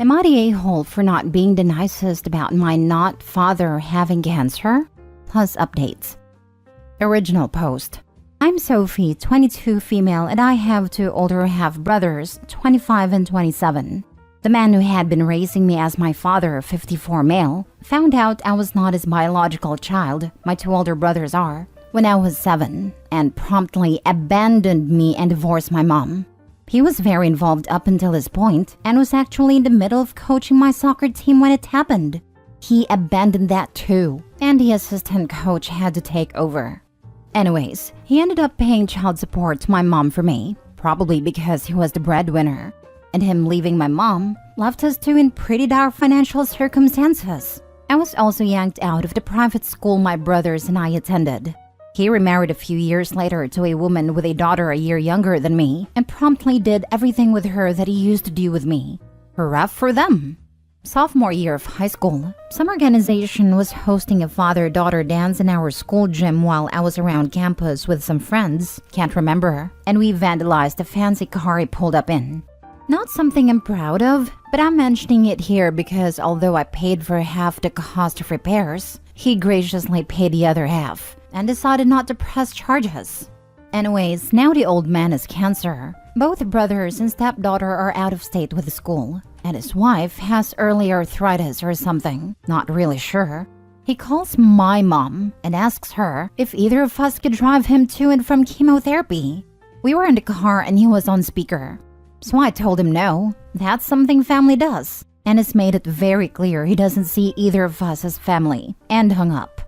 Am I the a-hole for not being the nicest about my not father having cancer? Plus updates. Original post. I'm Sophie, 22 female, and I have two older half-brothers, 25 and 27. The man who had been raising me as my father, 54 male, found out I was not his biological child, my two older brothers are, when I was 7, and promptly abandoned me and divorced my mom. He was very involved up until this point and was actually in the middle of coaching my soccer team when it happened. He abandoned that too, and the assistant coach had to take over. Anyways, he ended up paying child support to my mom for me, probably because he was the breadwinner. And him leaving my mom left us two in pretty dire financial circumstances. I was also yanked out of the private school my brothers and I attended. He remarried a few years later to a woman with a daughter a year younger than me and promptly did everything with her that he used to do with me. Hurrah for them! Sophomore year of high school, some organization was hosting a father-daughter dance in our school gym while I was around campus with some friends, can't remember, and we vandalized the fancy car he pulled up in. Not something I'm proud of, but I'm mentioning it here because although I paid for half the cost of repairs, he graciously paid the other half and decided not to press charges. Anyways, now the old man has cancer. Both brothers and stepdaughter are out of state with the school, and his wife has early arthritis or something, not really sure. He calls my mom and asks her if either of us could drive him to and from chemotherapy. We were in the car and he was on speaker. So I told him no, that's something family does, and has made it very clear he doesn't see either of us as family, and hung up.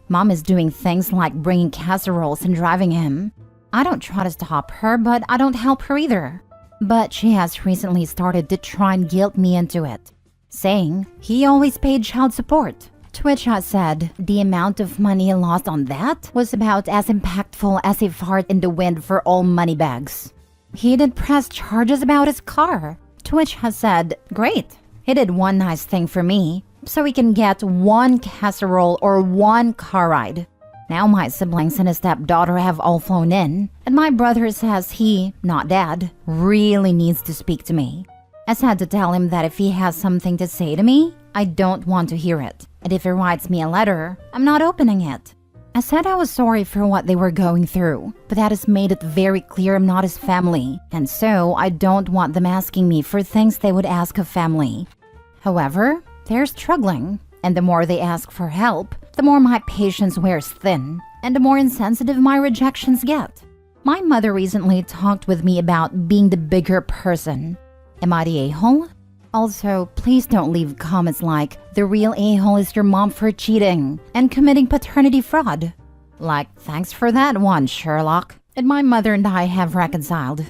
Mom is doing things like bringing casseroles and driving him. I don't try to stop her, but I don't help her either. But she has recently started to try and guilt me into it, saying he always paid child support. To which I said the amount of money he lost on that was about as impactful as a fart in the wind for all money bags. He did press charges about his car, to which I said, great, he did one nice thing for me, so he can get one casserole or one car ride. Now my siblings and his stepdaughter have all flown in, and my brother says he, not dad, really needs to speak to me. I had to tell him that if he has something to say to me, I don't want to hear it, and if he writes me a letter, I'm not opening it. I said I was sorry for what they were going through, but that has made it very clear I'm not his family, and so I don't want them asking me for things they would ask of family. However, they're struggling, and the more they ask for help, the more my patience wears thin, and the more insensitive my rejections get. My mother recently talked with me about being the bigger person. Am I the a-hole? Also, please don't leave comments like, the real a-hole is your mom for cheating and committing paternity fraud. Like, thanks for that one, Sherlock. And my mother and I have reconciled.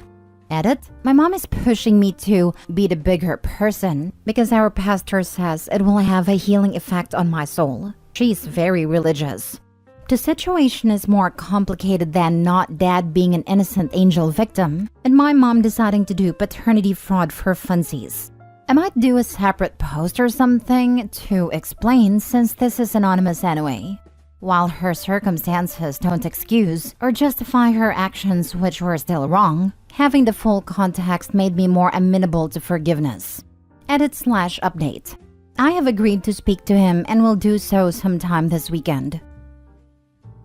Edit, my mom is pushing me to be the bigger person because our pastor says it will have a healing effect on my soul. She's very religious. The situation is more complicated than not dad being an innocent angel victim and my mom deciding to do paternity fraud for funsies. I might do a separate post or something to explain since this is anonymous anyway. While her circumstances don't excuse or justify her actions which were still wrong, having the full context made me more amenable to forgiveness. Edit/update. I have agreed to speak to him and will do so sometime this weekend.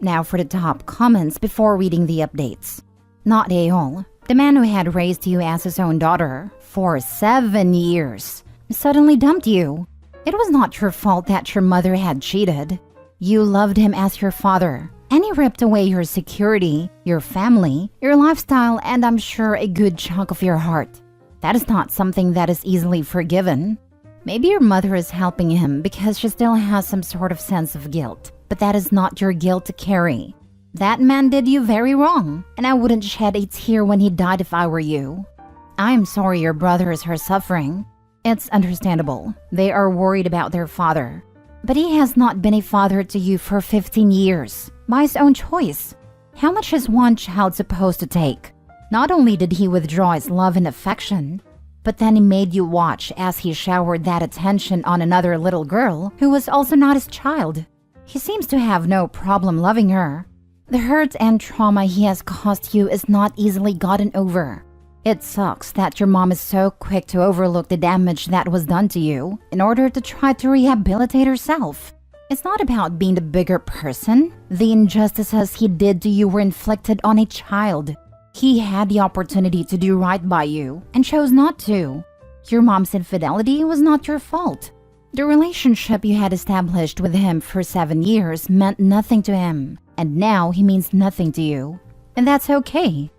Now for the top comments before reading the updates. Not a-hole. The man who had raised you as his own daughter for 7 years suddenly dumped you. It was not your fault that your mother had cheated. You loved him as your father, and he ripped away your security, your family, your lifestyle, and I'm sure a good chunk of your heart. That is not something that is easily forgiven. Maybe your mother is helping him because she still has some sort of sense of guilt, but that is not your guilt to carry. That man did you very wrong, and I wouldn't shed a tear when he died if I were you. I am sorry your brothers are suffering. It's understandable. They are worried about their father. But he has not been a father to you for 15 years, by his own choice. How much is one child supposed to take? Not only did he withdraw his love and affection, but then he made you watch as he showered that attention on another little girl who was also not his child. He seems to have no problem loving her. The hurt and trauma he has caused you is not easily gotten over. It sucks that your mom is so quick to overlook the damage that was done to you in order to try to rehabilitate herself. It's not about being the bigger person. The injustices he did to you were inflicted on a child. He had the opportunity to do right by you and chose not to. Your mom's infidelity was not your fault. The relationship you had established with him for 7 years meant nothing to him, and now he means nothing to you. And that's okay.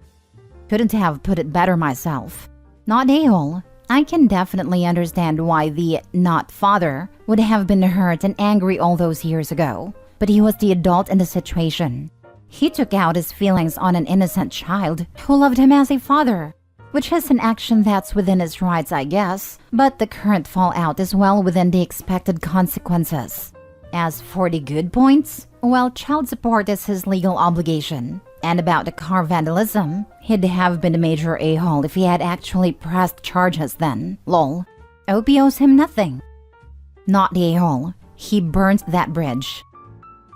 Couldn't have put it better myself. Not a-hole. I can definitely understand why the not father would have been hurt and angry all those years ago, but he was the adult in the situation. He took out his feelings on an innocent child who loved him as a father, which is an action that's within his rights, I guess, but the current fallout is well within the expected consequences. As for the good points, well, child support is his legal obligation. And about the car vandalism, he'd have been a major a-hole if he had actually pressed charges then. Lol. OP owes him nothing. Not the a-hole. He burnt that bridge.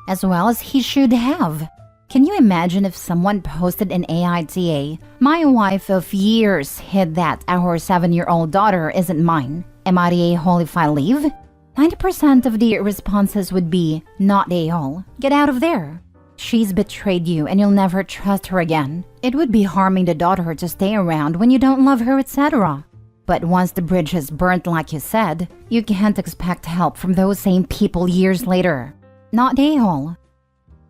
As well as he should have. Can you imagine if someone posted in AITA, "My wife of years hid that our 7-year-old daughter isn't mine. Am I the a-hole if I leave?" 90% of the responses would be, "Not a-hole. Get out of there. She's betrayed you and you'll never trust her again. It would be harming the daughter to stay around when you don't love her, etc." But once the bridge is burnt like you said, you can't expect help from those same people years later. Not a-hole.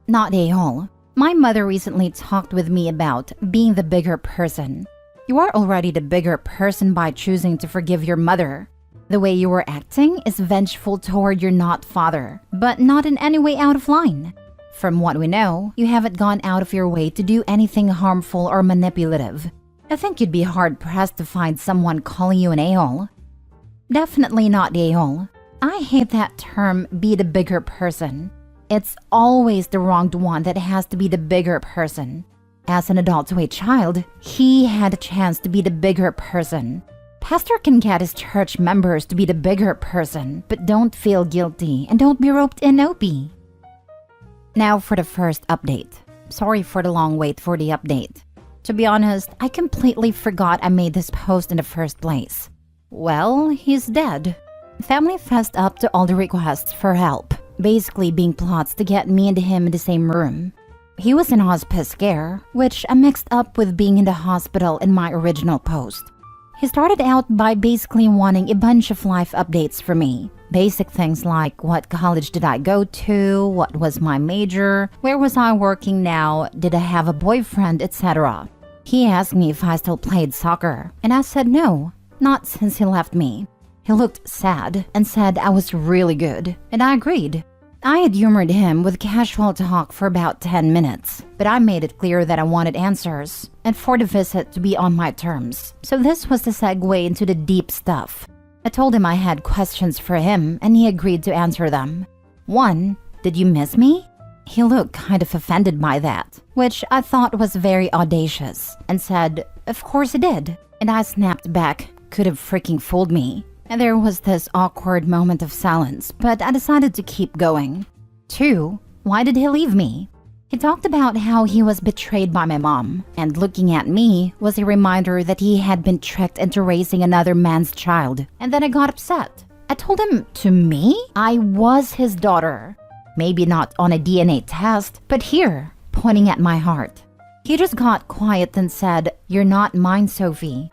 Not a-hole. My mother recently talked with me about being the bigger person. You are already the bigger person by choosing to forgive your mother. The way you were acting is vengeful toward your not father, but not in any way out of line. From what we know, you haven't gone out of your way to do anything harmful or manipulative. I think you'd be hard-pressed to find someone calling you an a-hole. Definitely not a-hole. I hate that term, be the bigger person. It's always the wronged one that has to be the bigger person. As an adult to a child, he had a chance to be the bigger person. Pastor can get his church members to be the bigger person, but don't feel guilty and don't be roped in, OP. Now for the first update. Sorry for the long wait for the update. To be honest, I completely forgot I made this post in the first place. Well, he's dead. Family fessed up to all the requests for help, basically being plots to get me and him in the same room. He was in hospice care, which I mixed up with being in the hospital in my original post. He started out by basically wanting a bunch of life updates from me. Basic things like what college did I go to, what was my major, where was I working now, did I have a boyfriend, etc. He asked me if I still played soccer, and I said no, not since he left me. He looked sad and said I was really good, and I agreed. I had humored him with casual talk for about 10 minutes, but I made it clear that I wanted answers, and for the visit to be on my terms. So this was the segue into the deep stuff. I told him I had questions for him, and he agreed to answer them. 1. Did you miss me? He looked kind of offended by that, which I thought was very audacious, and said, "Of course I did." And I snapped back, "Could have freaking fooled me." And there was this awkward moment of silence, but I decided to keep going. 2. Why did he leave me? He talked about how he was betrayed by my mom, and looking at me was a reminder that he had been tricked into raising another man's child, and then I got upset. I told him, to me, I was his daughter. Maybe not on a DNA test, but here, pointing at my heart. He just got quiet and said, "You're not mine, Sophie."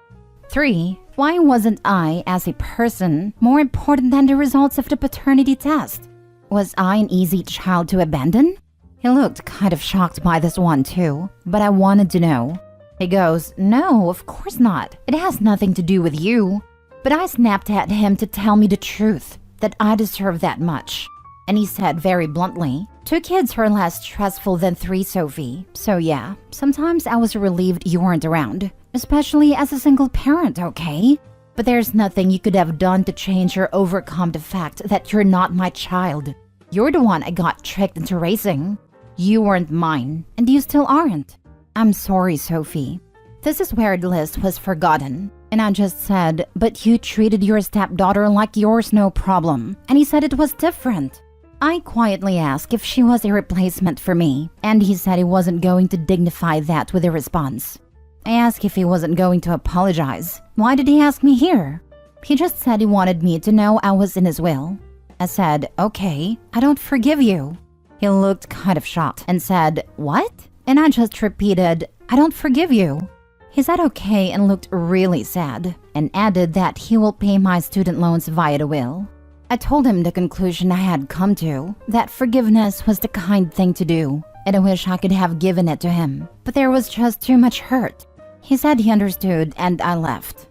3. Why wasn't I, as a person, more important than the results of the paternity test? Was I an easy child to abandon? He looked kind of shocked by this one too, but I wanted to know. He goes, "No, of course not. It has nothing to do with you." But I snapped at him to tell me the truth, that I deserve that much. And he said very bluntly, 2 kids are less stressful than 3, Sophie. So yeah, sometimes I was relieved you weren't around, especially as a single parent, okay? But there's nothing you could have done to change or overcome the fact that you're not my child. You're the one I got tricked into raising. You weren't mine, and you still aren't. I'm sorry, Sophie. This is where the list was forgotten. And I just said, "But you treated your stepdaughter like yours, no problem." And he said it was different. I quietly asked if she was a replacement for me, and he said he wasn't going to dignify that with a response. I asked if he wasn't going to apologize. Why did he ask me here? He just said he wanted me to know I was in his will. I said, okay, I don't forgive you. He looked kind of shocked and said, what? And I just repeated, I don't forgive you. He said okay and looked really sad and added that he will pay my student loans via the will. I told him the conclusion I had come to, that forgiveness was the kind thing to do, and I wish I could have given it to him, but there was just too much hurt. He said he understood and I left.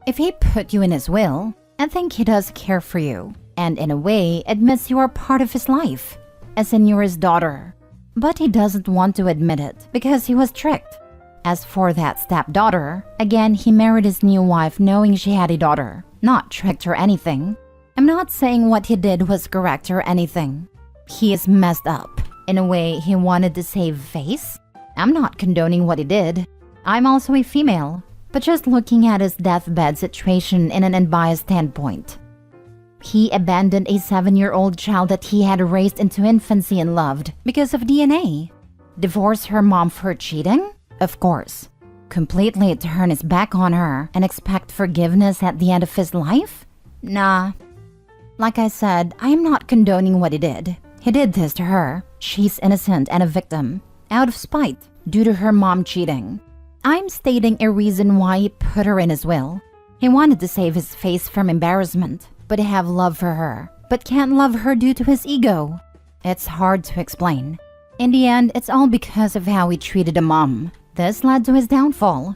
If he put you in his will, I think he does care for you, and in a way admits you are part of his life, as in you're his daughter. But he doesn't want to admit it because he was tricked. As for that stepdaughter, again he married his new wife knowing she had a daughter, not tricked or anything. I'm not saying what he did was correct or anything. He is messed up. In a way, he wanted to save face. I'm not condoning what he did. I'm also a female, but just looking at his deathbed situation in an unbiased standpoint. He abandoned a 7-year-old child that he had raised into infancy and loved because of DNA. Divorce her mom for cheating? Of course. Completely turn his back on her and expect forgiveness at the end of his life? Nah. Like I said, I am not condoning what he did. He did this to her. She's innocent and a victim, out of spite, due to her mom cheating. I'm stating a reason why he put her in his will. He wanted to save his face from embarrassment, but have love for her, but can't love her due to his ego. It's hard to explain. In the end, it's all because of how he treated a mom. This led to his downfall.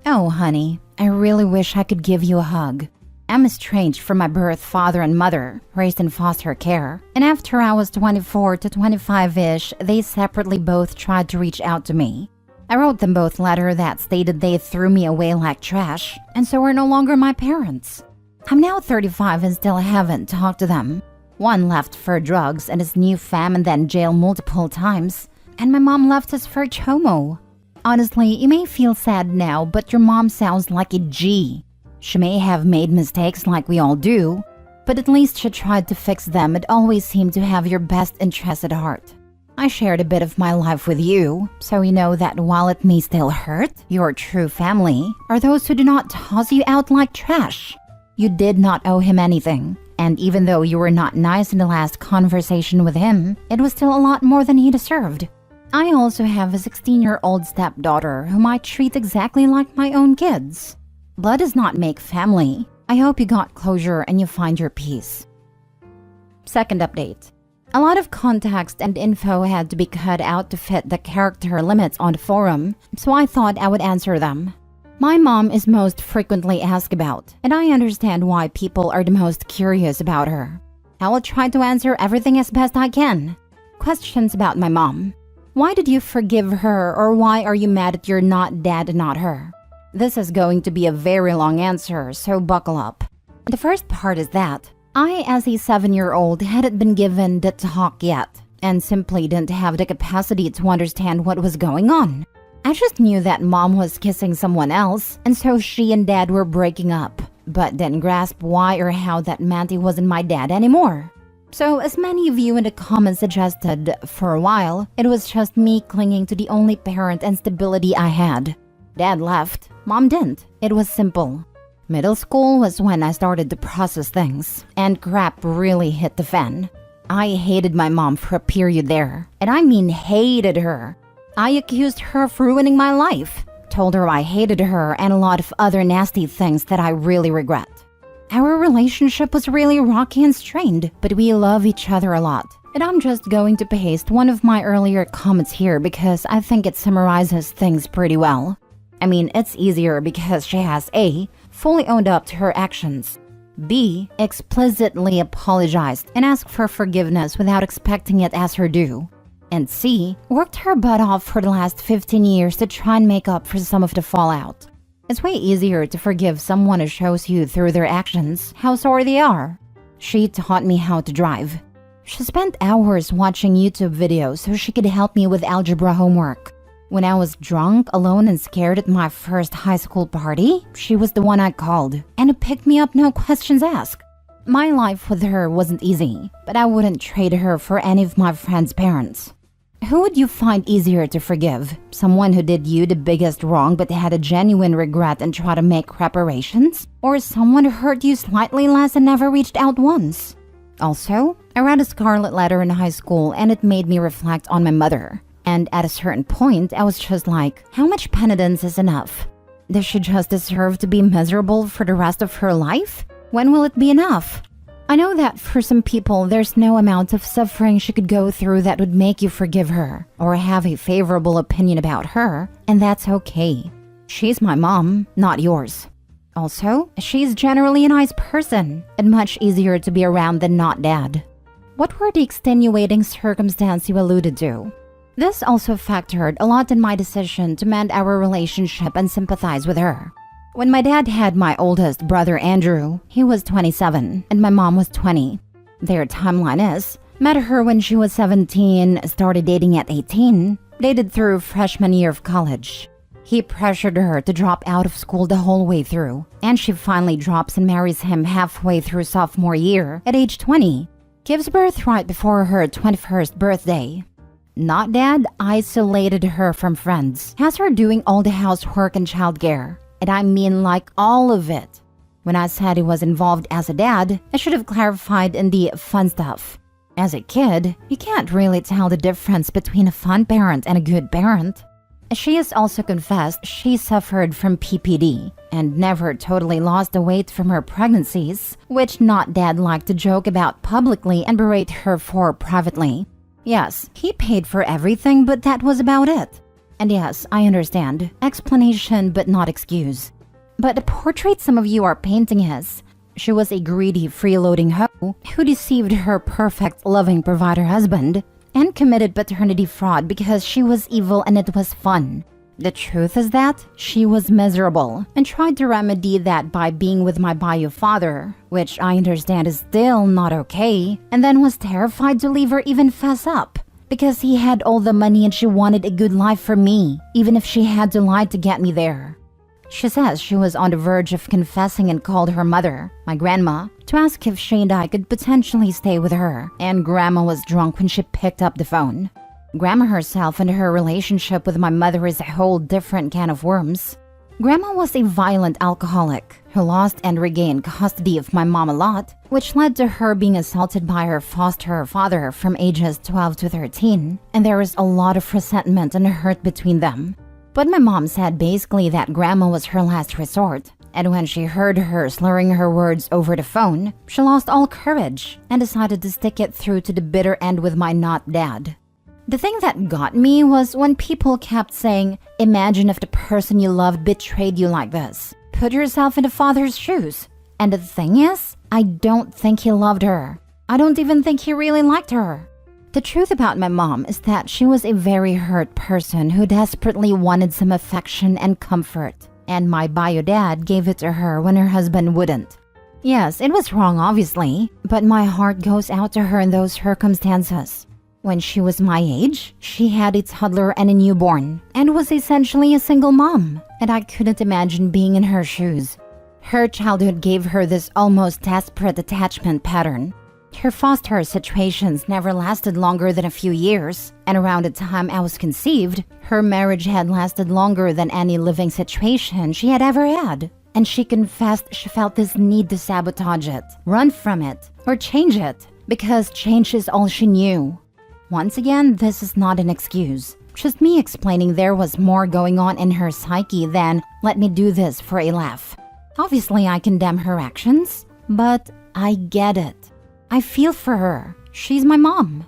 Oh, honey, I really wish I could give you a hug. I'm estranged from my birth father and mother, raised in foster care, and after I was 24 to 25-ish, they separately both tried to reach out to me. I wrote them both letters that stated they threw me away like trash, and so are no longer my parents. I'm now 35 and still haven't talked to them. One left for drugs and his new fam and then jail multiple times, and my mom left us for chomo. Honestly, you may feel sad now, but your mom sounds like a G. She may have made mistakes like we all do, but at least she tried to fix them and always seemed to have your best interest at heart. I shared a bit of my life with you, so you know that while it may still hurt, your true family are those who do not toss you out like trash. You did not owe him anything, and even though you were not nice in the last conversation with him, it was still a lot more than he deserved. I also have a 16-year-old stepdaughter whom I treat exactly like my own kids. Blood does not make family. I hope you got closure and you find your peace. Second update. A lot of context and info had to be cut out to fit the character limits on the forum, so I thought I would answer them. My mom is most frequently asked about, and I understand why people are the most curious about her. I will try to answer everything as best I can. Questions about my mom. Why did you forgive her, or why are you mad that you're not dad and not her? This is going to be a very long answer, so buckle up. The first part is that I, as a 7-year-old, hadn't been given the talk yet, and simply didn't have the capacity to understand what was going on. I just knew that mom was kissing someone else, and so she and dad were breaking up, but didn't grasp why or how that meant he wasn't my dad anymore. So, as many of you in the comments suggested, for a while, it was just me clinging to the only parent and stability I had. Dad left, mom didn't. It was simple. Middle school was when I started to process things, and crap really hit the fan. I hated my mom for a period there, and I mean hated her. I accused her of ruining my life, told her I hated her and a lot of other nasty things that I really regret. Our relationship was really rocky and strained, but we love each other a lot. And I'm just going to paste one of my earlier comments here because I think it summarizes things pretty well. I mean, it's easier because she has A, fully owned up to her actions, B, explicitly apologized and asked for forgiveness without expecting it as her due, and C, worked her butt off for the last 15 years to try and make up for some of the fallout. It's way easier to forgive someone who shows you through their actions how sorry they are. She taught me how to drive. She spent hours watching YouTube videos so she could help me with algebra homework. When I was drunk, alone, and scared at my first high school party, she was the one I called, and who picked me up no questions asked. My life with her wasn't easy, but I wouldn't trade her for any of my friends' parents. Who would you find easier to forgive? Someone who did you the biggest wrong but had a genuine regret and tried to make reparations? Or someone who hurt you slightly less and never reached out once? Also, I read a Scarlet Letter in high school and it made me reflect on my mother. And at a certain point, I was just like, how much penitence is enough? Does she just deserve to be miserable for the rest of her life? When will it be enough? I know that for some people, there's no amount of suffering she could go through that would make you forgive her or have a favorable opinion about her, and that's okay. She's my mom, not yours. Also, she's generally a nice person and much easier to be around than not dad. What were the extenuating circumstances you alluded to? This also factored a lot in my decision to mend our relationship and sympathize with her. When my dad had my oldest brother Andrew, he was 27 and my mom was 20. Their timeline is, met her when she was 17, started dating at 18, dated through freshman year of college. He pressured her to drop out of school the whole way through, and she finally drops and marries him halfway through sophomore year at age 20. Gives birth right before her 21st birthday. Not dad isolated her from friends, has her doing all the housework and childcare. And I mean like all of it. When I said he was involved as a dad, I should have clarified in the fun stuff. As a kid, you can't really tell the difference between a fun parent and a good parent. She has also confessed she suffered from PPD and never totally lost the weight from her pregnancies, which not dad liked to joke about publicly and berate her for privately. Yes, he paid for everything, but that was about it. And yes, I understand. Explanation but not excuse. But the portrait some of you are painting is, she was a greedy, freeloading hoe who deceived her perfect, loving provider husband and committed paternity fraud because she was evil and it was fun. The truth is that she was miserable and tried to remedy that by being with my bio father, which I understand is still not okay, and then was terrified to leave or even fess up. Because he had all the money and she wanted a good life for me, even if she had to lie to get me there. She says she was on the verge of confessing and called her mother, my grandma, to ask if she and I could potentially stay with her, and grandma was drunk when she picked up the phone. Grandma herself and her relationship with my mother is a whole different can of worms. Grandma was a violent alcoholic who lost and regained custody of my mom a lot, which led to her being assaulted by her foster father from ages 12 to 13, and there was a lot of resentment and hurt between them. But my mom said basically that grandma was her last resort, and when she heard her slurring her words over the phone, she lost all courage and decided to stick it through to the bitter end with my not dad. The thing that got me was when people kept saying, imagine if the person you loved betrayed you like this. Put yourself in the father's shoes. And the thing is, I don't think he loved her. I don't even think he really liked her. The truth about my mom is that she was a very hurt person who desperately wanted some affection and comfort. And my bio dad gave it to her when her husband wouldn't. Yes, it was wrong obviously, but my heart goes out to her in those circumstances. When she was my age, she had a toddler and a newborn, and was essentially a single mom, and I couldn't imagine being in her shoes. Her childhood gave her this almost desperate attachment pattern. Her foster situations never lasted longer than a few years, and around the time I was conceived, her marriage had lasted longer than any living situation she had ever had. And she confessed she felt this need to sabotage it, run from it, or change it, because change is all she knew. Once again, this is not an excuse. Just me explaining there was more going on in her psyche than, let me do this for a laugh. Obviously, I condemn her actions, but I get it. I feel for her. She's my mom.